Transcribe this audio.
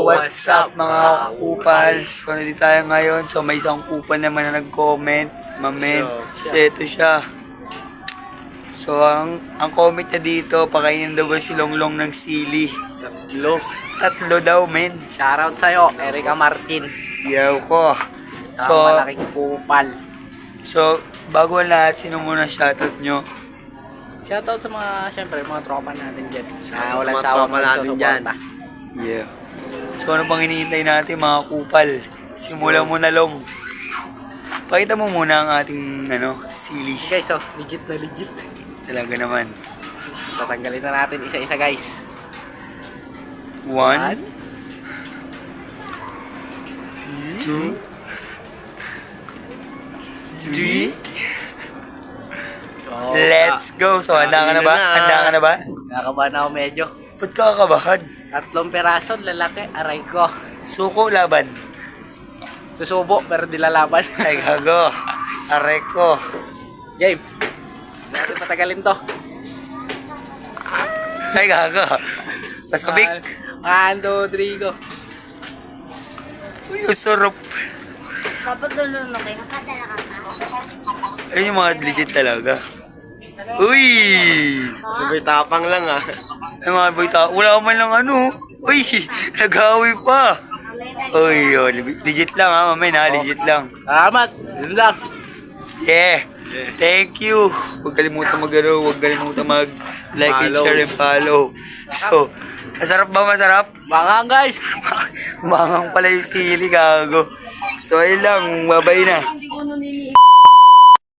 What's up mga kupal? So nandito tayo ngayon. So may isang kupal naman na nag-comment. Mamen. So ito siya. So ang comment niya dito, pakainin daw ba si Longlong ng sili? Tatlo daw men. Shoutout sa'yo, Erica Martin. Yaw ko. So, So, malaking kupal. so bago ang lahat, sino muna shoutout nyo? Shoutout sa mga, syempre, mga tropa natin dyan. Shoutout sa Walang mga sawang tropa natin dyan. magsusuporta. Yeah. So ano pang hinihintay natin mga kupal? Simulan mo na Long. Pakita mo muna ang ating sili. Guys, oh, legit na legit. Talaga naman. Tatanggalin na natin isa-isa guys. 1, 2, three. So, Let's go. So handa ka na ba? Handa ka na ba? Nakakabahan ako medyo. Ba't ka kakabahan? 3 peraso, lalaki, aray ko. Suko laban. Susubo, pero di lalaban. Ay gago. Aray ko. Game. Hindi natin patagalin to. Ay gago. Pasabik. 1, 2, 3, go. Uy, usurop. Kapag dulo kayo, nakadala ka na. Ayun yung mga legit talaga. Uy! Sabay tapang lang ah. Ay mga boy, wala ka man lang Uy! Nag-away pa. Uy, oh, legit lang ha, mamay na, legit lang. Salamat. Yun lang. Yeah! Thank you! Huwag kalimutan huwag kalimutan mag-like and Follow. share and follow. So, masarap ba masarap? Mga guys. Mangang pala yung sili, gago. So, ayun lang, babay na.